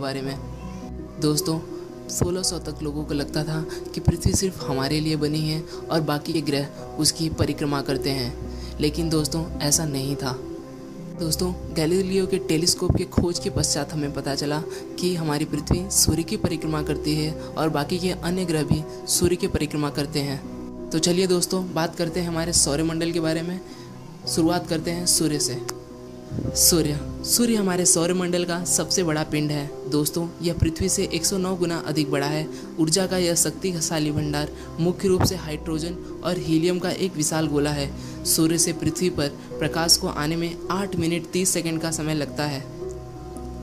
बारे में। दोस्तों 1600 तक लोगों को लगता था कि पृथ्वी सिर्फ हमारे लिए बनी है और बाकी के ग्रह उसकी परिक्रमा करते हैं, लेकिन दोस्तों ऐसा नहीं था। दोस्तों गैलीलियो के टेलीस्कोप के खोज के पश्चात हमें पता चला कि हमारी पृथ्वी सूर्य की परिक्रमा करती है और बाकी के अन्य ग्रह भी सूर्य की परिक्रमा करते हैं। तो चलिए दोस्तों बात करते हैं हमारे सौरमंडल के बारे में। शुरुआत करते हैं सूर्य से। सूर्य हमारे सौरमंडल का सबसे बड़ा पिंड है। दोस्तों यह पृथ्वी से 109 गुना अधिक बड़ा है। ऊर्जा का यह शक्तिशाली भंडार मुख्य रूप से हाइड्रोजन और हीलियम का एक विशाल गोला है। सूर्य से पृथ्वी पर प्रकाश को आने में 8 मिनट 30 सेकंड का समय लगता है।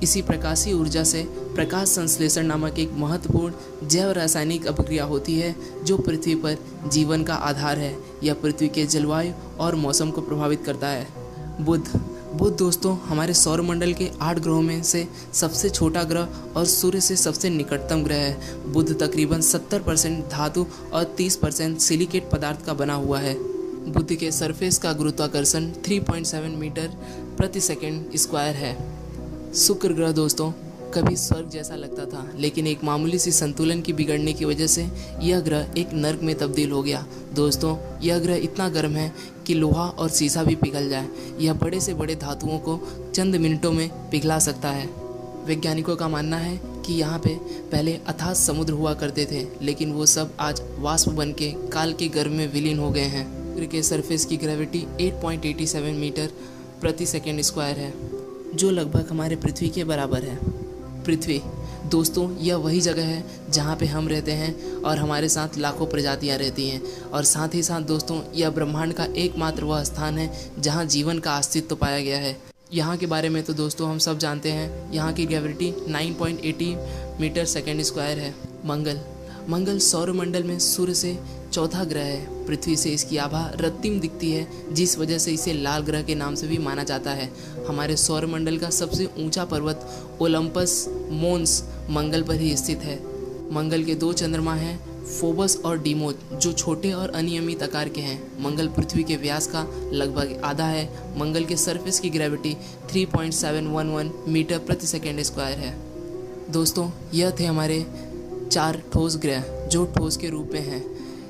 इसी प्रकाशीय ऊर्जा से प्रकाश संश्लेषण नामक एक महत्वपूर्ण जैव रासायनिक अभिक्रिया होती है जो पृथ्वी पर जीवन का आधार है। यह पृथ्वी के जलवायु और मौसम को प्रभावित करता है। बुध दोस्तों हमारे सौरमंडल के 8 ग्रहों में से सबसे छोटा ग्रह और सूर्य से सबसे निकटतम ग्रह है। बुध तकरीबन 70% धातु और 30% सिलिकेट पदार्थ का बना हुआ है। बुध के सरफेस का गुरुत्वाकर्षण 3.7 मीटर प्रति सेकंड स्क्वायर है। शुक्र ग्रह दोस्तों कभी स्वर्ग जैसा लगता था, लेकिन एक मामूली सी संतुलन की बिगड़ने की वजह से यह ग्रह एक नर्क में तब्दील हो गया। दोस्तों यह ग्रह इतना गर्म है कि लोहा और शीशा भी पिघल जाए। यह बड़े से बड़े धातुओं को चंद मिनटों में पिघला सकता है। वैज्ञानिकों का मानना है कि यहाँ पे पहले अथाह समुद्र हुआ करते थे, लेकिन वो सब आज वाष्प बन के काल के गर्भ में विलीन हो गए हैं। शुक्र के सरफेस की ग्रेविटी 8.87 मीटर प्रति सेकेंड स्क्वायर है, जो लगभग हमारे पृथ्वी के बराबर है। पृथ्वी दोस्तों यह वही जगह है जहाँ पे हम रहते हैं और हमारे साथ लाखों प्रजातियाँ रहती हैं, और साथ ही साथ दोस्तों यह ब्रह्मांड का एकमात्र वह स्थान है जहाँ जीवन का अस्तित्व पाया गया है। यहाँ के बारे में तो दोस्तों हम सब जानते हैं। यहाँ की ग्रेविटी 9.80 मीटर सेकेंड स्क्वायर है। मंगल सौरमंडल में सूर्य से चौथा ग्रह है। पृथ्वी से इसकी आभा रत्तिम दिखती है, जिस वजह से इसे लाल ग्रह के नाम से भी माना जाता है। हमारे सौरमंडल का सबसे ऊंचा पर्वत ओलंपस मोन्स मंगल पर ही स्थित है। मंगल के 2 चंद्रमा हैं, फोबस और डीमोस, जो छोटे और अनियमित आकार के हैं। मंगल पृथ्वी के व्यास का लगभग आधा है। मंगल के सरफेस की ग्रेविटी 3.711 मीटर प्रति सेकेंड स्क्वायर है। दोस्तों यह थे हमारे 4 ठोस ग्रह जो ठोस के रूप में हैं।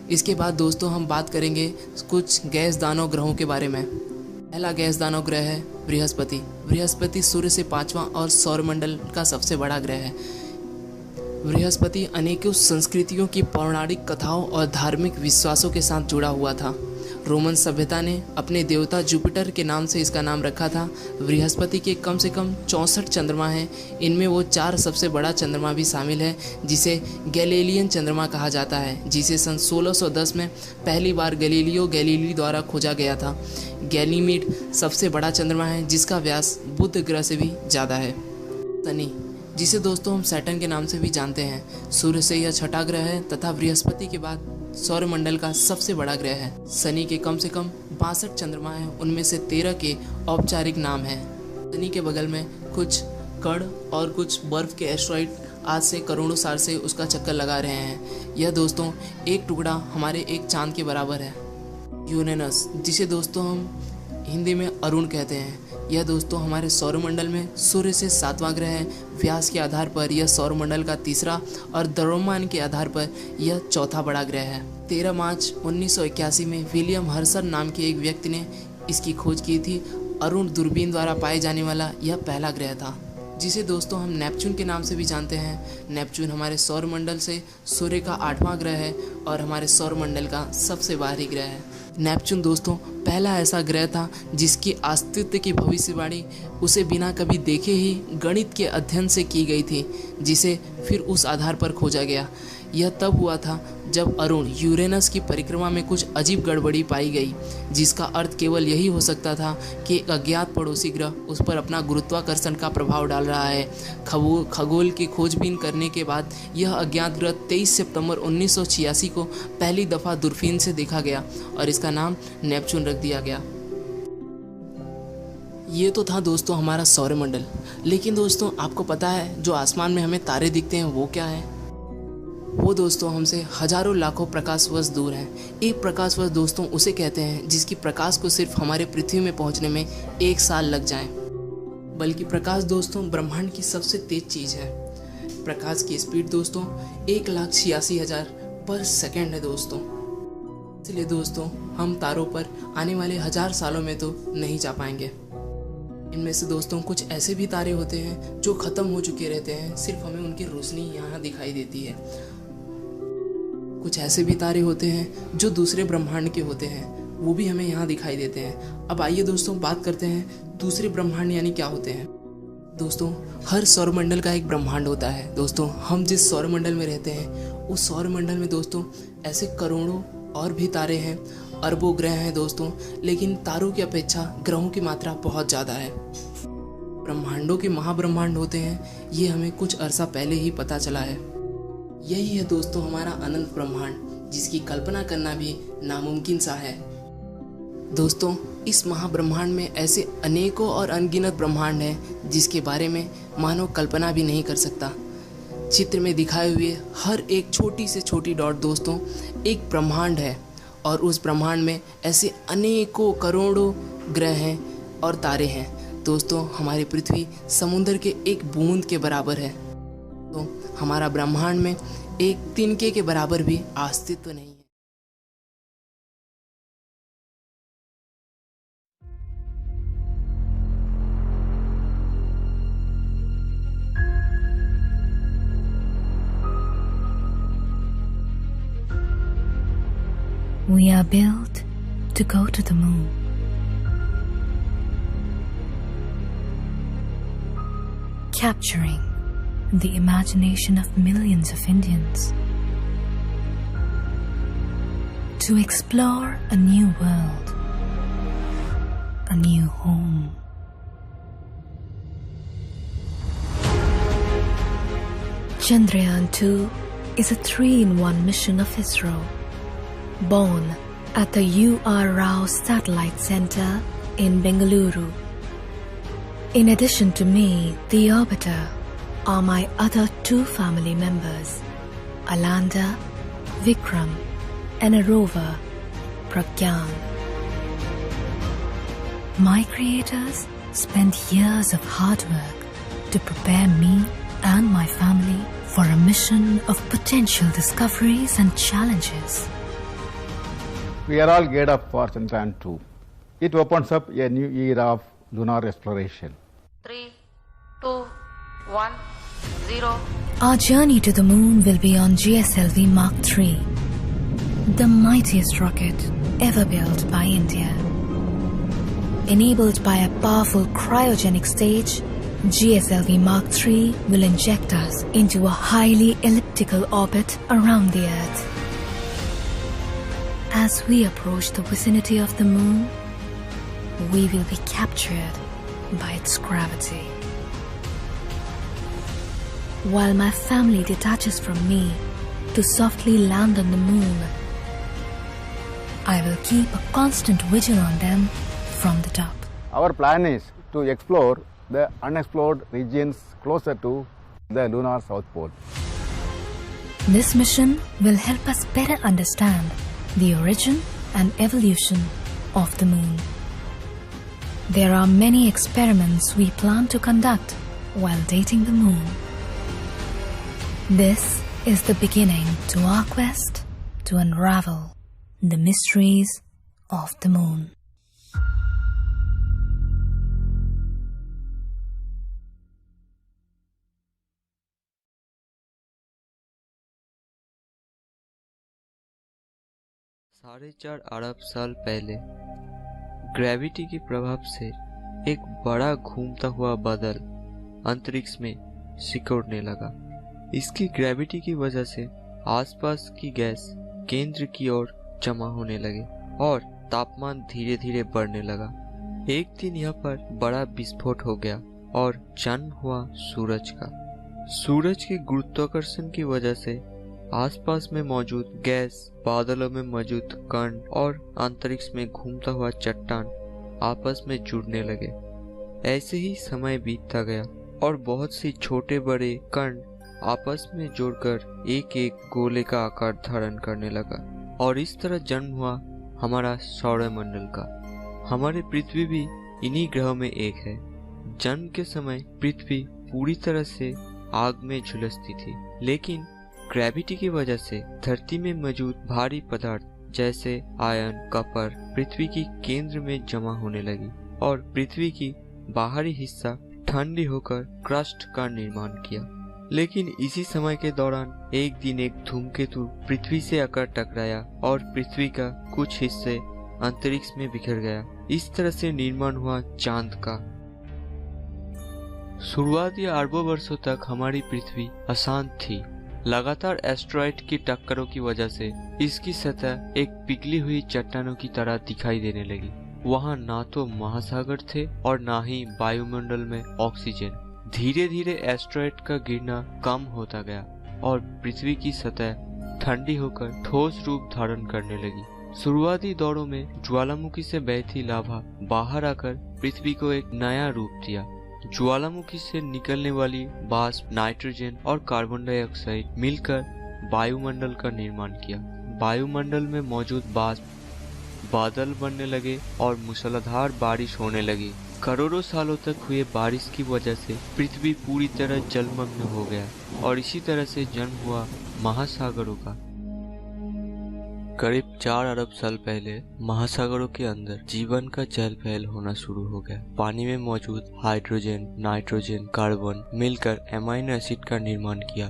इसके बाद दोस्तों हम बात करेंगे कुछ गैस दानव ग्रहों के बारे में। पहला गैस दानव ग्रह है बृहस्पति। बृहस्पति सूर्य से 5वां और सौरमंडल का सबसे बड़ा ग्रह है। बृहस्पति अनेकों संस्कृतियों की पौराणिक कथाओं और धार्मिक विश्वासों के साथ जुड़ा हुआ था। रोमन सभ्यता ने अपने देवता जुपिटर के नाम से इसका नाम रखा था। बृहस्पति के कम से कम 64 चंद्रमा हैं। इनमें वो 4 सबसे बड़ा चंद्रमा भी शामिल है, जिसे गैलीलियन चंद्रमा कहा जाता है, जिसे सन 1610 में पहली बार गैलीलियो गैलीली द्वारा खोजा गया था। गैनीमीड सबसे बड़ा चंद्रमा है, जिसका व्यास बुध ग्रह से भी ज़्यादा है। शनि, जिसे दोस्तों हम सैटर्न के नाम से भी जानते हैं, सूर्य से यह 6ठा ग्रह है तथा बृहस्पति के बाद सौरमंडल का सबसे बड़ा ग्रह है। शनि के कम से कम 62 चंद्रमा हैं, उनमें से 13 के औपचारिक नाम हैं। शनि के बगल में कुछ कण और कुछ बर्फ के एस्ट्रॉइड आज से करोड़ों साल से उसका चक्कर लगा रहे हैं। यह दोस्तों एक टुकड़ा हमारे एक चांद के बराबर है। यूरेनस, जिसे दोस्तों हम हिंदी में अरुण कहते हैं, यह दोस्तों हमारे सौरमंडल में सूर्य से 7वां ग्रह है। व्यास के आधार पर यह सौरमंडल का तीसरा और द्रव्यमान के आधार पर यह चौथा बड़ा ग्रह है। 13 मार्च 1981 में विलियम हर्सन नाम के एक व्यक्ति ने इसकी खोज की थी। अरुण दूरबीन द्वारा पाए जाने वाला यह पहला ग्रह था, जिसे दोस्तों हम नेपच्यून के नाम से भी जानते हैं। नेपच्यून हमारे सौरमंडल से सूर्य का 8वां ग्रह है और हमारे सौरमंडल का सबसे बाहरी ग्रह है। नेपच्यून दोस्तों पहला ऐसा ग्रह था जिसकी अस्तित्व की भविष्यवाणी उसे बिना कभी देखे ही गणित के अध्ययन से की गई थी, जिसे फिर उस आधार पर खोजा गया। यह तब हुआ था जब अरुण यूरेनस की परिक्रमा में कुछ अजीब गड़बड़ी पाई गई, जिसका अर्थ केवल यही हो सकता था कि एक अज्ञात पड़ोसी ग्रह उस पर अपना गुरुत्वाकर्षण का प्रभाव डाल रहा है। खगोल की खोजबीन करने के बाद यह अज्ञात ग्रह 23 सितंबर 1986 को पहली दफ़ा दूरबीन से देखा गया और इसका नाम नेपच्यून रख दिया गया। ये तो था दोस्तों हमारा सौरमंडल, लेकिन दोस्तों आपको पता है जो आसमान में हमें तारे दिखते हैं वो क्या है? वो दोस्तों हमसे हजारों लाखों प्रकाश वर्ष दूर हैं। एक प्रकाश वर्ष दोस्तों उसे कहते हैं जिसकी प्रकाश को सिर्फ हमारे पृथ्वी में पहुंचने में 1 साल लग जाए। बल्कि प्रकाश दोस्तों ब्रह्मांड की सबसे तेज चीज़ है। प्रकाश की स्पीड दोस्तों 1,86,000 पर सेकेंड है दोस्तों। इसलिए दोस्तों हम तारों पर आने वाले 1000 सालों में तो नहीं जा पाएंगे। इनमें से दोस्तों कुछ ऐसे भी तारे होते हैं जो ख़त्म हो चुके रहते हैं, सिर्फ हमें उनकी रोशनी यहाँ दिखाई देती है। कुछ ऐसे भी तारे होते हैं जो दूसरे ब्रह्मांड के होते हैं, वो भी हमें यहाँ दिखाई देते हैं। अब आइए दोस्तों बात करते हैं दूसरे ब्रह्मांड यानी क्या होते हैं। दोस्तों हर सौरमंडल का एक ब्रह्मांड होता है। दोस्तों हम जिस सौरमंडल में रहते हैं उस सौरमंडल में दोस्तों ऐसे करोड़ों और भी तारे हैं, अरबों ग्रह हैं दोस्तों, लेकिन तारों की अपेक्षा ग्रहों की मात्रा बहुत ज़्यादा है। ब्रह्मांडों के महाब्रह्मांड होते हैं, ये हमें कुछ अरसा पहले ही पता चला है। यही है दोस्तों हमारा अनंत ब्रह्मांड, जिसकी कल्पना करना भी नामुमकिन सा है। दोस्तों इस महाब्रह्मांड में ऐसे अनेकों और अनगिनत ब्रह्मांड हैं जिसके बारे में मानव कल्पना भी नहीं कर सकता। चित्र में दिखाए हुए हर एक छोटी से छोटी डॉट दोस्तों एक ब्रह्मांड है, और उस ब्रह्मांड में ऐसे अनेकों करोड़ों ग्रह हैं और तारे हैं। दोस्तों हमारी पृथ्वी समुद्र के एक बूंद के बराबर है, तो हमारा ब्रह्मांड में एक तिनके के बराबर भी अस्तित्व नहीं है। We are built to go to the moon. Capturing the imagination of millions of Indians. To explore a new world, a new home. Chandrayaan-2 is a 3-in-1 mission of ISRO. Born at the U.R. Rao Satellite Center in Bengaluru. In addition to me, the orbiter, are my other 2 family members, Alanda, Vikram, and a rover, Pragyan. My creators spent years of hard work to prepare me and my family for a mission of potential discoveries and challenges. We are all geared up for Chandrayaan-2. It opens up a new era of lunar exploration. 3, 2, 1, 0. Our journey to the moon will be on GSLV Mark III, the mightiest rocket ever built by India. Enabled by a powerful cryogenic stage, GSLV Mark III will inject us into a highly elliptical orbit around the Earth. As we approach the vicinity of the moon, we will be captured by its gravity. While my family detaches from me to softly land on the moon, I will keep a constant vigil on them from the top. Our plan is to explore the unexplored regions closer to the lunar South Pole. This mission will help us better understand the origin and evolution of the moon. There are many experiments we plan to conduct while dating the moon. This is the beginning to our quest to unravel the mysteries of the moon. साढ़े 4 अरब साल पहले gravity के प्रभाव से एक बड़ा घूमता हुआ बादल अंतरिक्ष में सिकुड़ने लगा। इसकी ग्रेविटी की वजह से आसपास की गैस केंद्र की ओर जमा होने लगे और तापमान धीरे धीरे बढ़ने लगा। एक दिन यह पर बड़ा विस्फोट हो गया और जन्म हुआ सूरज का। सूरज के गुरुत्वाकर्षण की वजह से आसपास में मौजूद गैस, बादलों में मौजूद कण और अंतरिक्ष में घूमता हुआ चट्टान आपस में जुड़ने लगे। ऐसे ही समय बीतता गया और बहुत सी छोटे बड़े कण आपस में जुड़कर एक एक गोले का आकार धारण करने लगा और इस तरह जन्म हुआ हमारा सौरमंडल का। हमारे पृथ्वी भी इन्हीं ग्रहों में एक है। जन्म के समय पृथ्वी पूरी तरह से आग में झुलसती थी, लेकिन ग्रेविटी की वजह से धरती में मौजूद भारी पदार्थ जैसे आयरन, कॉपर पृथ्वी की केंद्र में जमा होने लगी और पृथ्वी की बाहरी हिस्सा ठंडी होकर क्रस्ट का निर्माण किया। लेकिन इसी समय के दौरान एक दिन एक धूमकेतु पृथ्वी से आकर टकराया और पृथ्वी का कुछ हिस्से अंतरिक्ष में बिखर गया। इस तरह से निर्माण हुआ चांद का। शुरुआती अरबों वर्षों तक हमारी पृथ्वी अशांत थी। लगातार एस्टेरॉयड की टक्करों की वजह से इसकी सतह एक पिघली हुई चट्टानों की तरह दिखाई देने लगी। वहाँ ना तो महासागर थे और ना ही वायुमंडल में ऑक्सीजन। धीरे धीरे एस्टेरॉयड का गिरना कम होता गया और पृथ्वी की सतह ठंडी होकर ठोस रूप धारण करने लगी। शुरुआती दौरों में ज्वालामुखी से बहती लावा बाहर आकर पृथ्वी को एक नया रूप दिया। ज्वालामुखी से निकलने वाली वाष्प नाइट्रोजन और कार्बन डाइऑक्साइड मिलकर वायुमंडल का निर्माण किया। वायुमंडल में मौजूद वाष्प बादल बनने लगे और मूसलाधार बारिश होने लगी। करोड़ों सालों तक हुए बारिश की वजह से पृथ्वी पूरी तरह जलमग्न हो गया और इसी तरह से जन्म हुआ महासागरों का। करीब 4 अरब साल पहले महासागरों के अंदर जीवन का चहल पहल होना शुरू हो गया। पानी में मौजूद हाइड्रोजन, नाइट्रोजन, कार्बन मिलकर एमाइनो एसिड का निर्माण किया।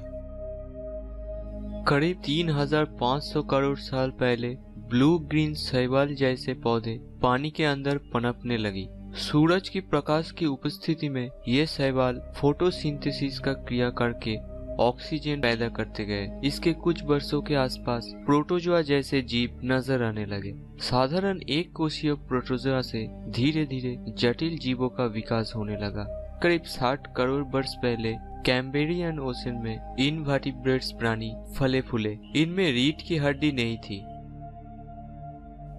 करीब 3500 करोड़ साल पहले ब्लू ग्रीन शैवाल जैसे पौधे पानी के अंदर पनपने लगी। सूरज की प्रकाश की उपस्थिति में ये शैवाल फोटोसिंथेसिस का क्रिया करके ऑक्सीजन पैदा करते गए। इसके कुछ वर्षों के आसपास प्रोटोजोआ जैसे जीव नजर आने लगे। साधारण एक कोशीय प्रोटोजोआ से धीरे धीरे जटिल जीवों का विकास होने लगा। करीब 60 करोड़ वर्ष पहले कैम्ब्रियन ओशन में इनवर्टिब्रेट्स प्राणी फले फूले। इनमें रीढ़ की हड्डी नहीं थी।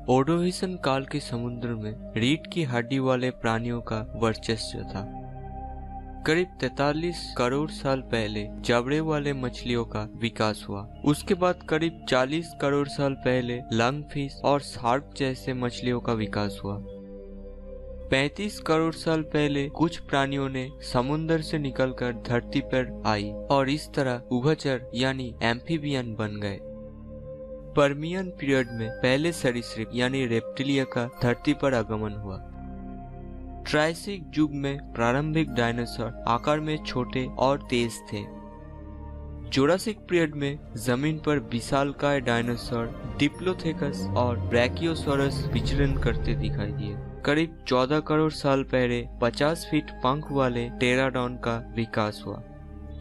ओर्डोविसन काल के समुद्र में रीढ़ की हड्डी वाले प्राणियों का वर्चस्व था। करीब 43 करोड़ साल पहले जबड़े वाले मछलियों का विकास हुआ। उसके बाद करीब 40 करोड़ साल पहले लंगफिश और शार्क जैसे मछलियों का विकास हुआ। 35 करोड़ साल पहले कुछ प्राणियों ने समुद्र से निकलकर धरती पर आई और इस तरह उभयचर यानी एम्फीबियन बन गए। पर्मियन पीरियड में पहले सरीसृप यानी रेप्टिलिया का धरती पर आगमन हुआ। ट्रायसिक युग में प्रारंभिक डायनासोर आकार में छोटे और तेज थे। जोरासिक पीरियड में जमीन पर विशालकाय डायनासोर डिप्लोथेकस और ब्रैकियोसॉरस विचरण करते दिखाई दिए। करीब 14 करोड़ साल पहले 50 फीट पंख वाले टेराडॉन का विकास हुआ।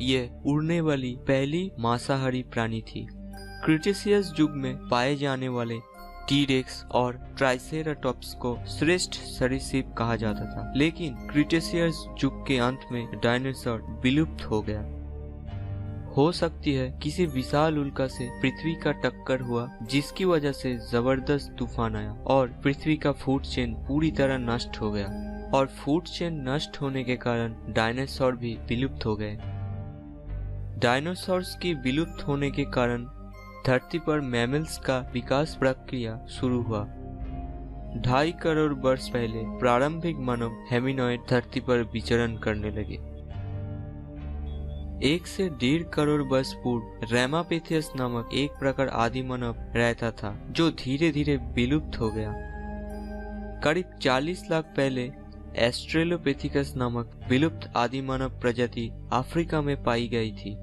ये उड़ने वाली पहली मांसाहारी प्राणी थी। क्रिटेशियस युग में पाए जाने वाले टीरेक्स और ट्राइसेराटॉप्स को श्रेष्ठ सरीसृप कहा जाता था, लेकिन क्रिटेशियस युग के अंत में डायनासोर विलुप्त हो गया। हो सकती है किसी विशाल उल्का से पृथ्वी का टक्कर हुआ, जिसकी वजह से जबरदस्त तूफान आया और पृथ्वी का फूड चेन पूरी तरह नष्ट हो गया और फूड चेन नष्ट होने के कारण डायनासोर भी विलुप्त हो गए। डायनासोर्स की विलुप्त होने के कारण धरती पर मैमल्स का विकास प्रक्रिया शुरू हुआ। 2.5 करोड़ वर्ष पहले प्रारंभिक मानव हेमिनॉइड धरती पर विचरण करने लगे। 1 से 1.5 करोड़ वर्ष पूर्व रैमापेथियस नामक एक प्रकार आदि मानव रहता था, जो धीरे धीरे विलुप्त हो गया। करीब 40 लाख पहले एस्ट्रेलोपेथिकस नामक विलुप्त आदि मानव प्रजाति अफ्रीका में पाई गई थी।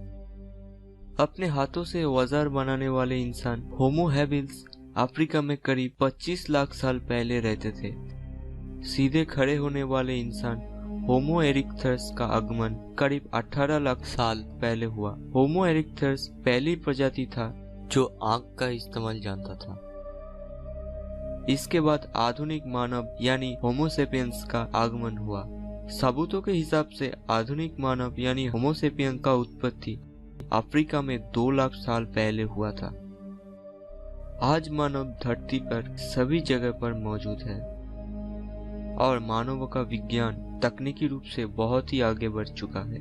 अपने हाथों से औजार बनाने वाले इंसान होमो हैबिल्स अफ्रीका में करीब 25 लाख साल पहले रहते थे। सीधे खड़े होने वाले इंसान होमो इरेक्टस का आगमन करीब 18 लाख साल पहले हुआ। होमो इरेक्टस पहली प्रजाति था जो आंख का इस्तेमाल जानता था। इसके बाद आधुनिक मानव यानी होमो सेपियंस का आगमन हुआ। सबूतों के हिसाब से आधुनिक मानव यानी होमो सेपियंस का उत्पत्ति अफ्रीका में 2 लाख साल पहले हुआ था। आज मानव धरती पर सभी जगह पर मौजूद है और मानवों का विज्ञान तकनीकी रूप से बहुत ही आगे बढ़ चुका है।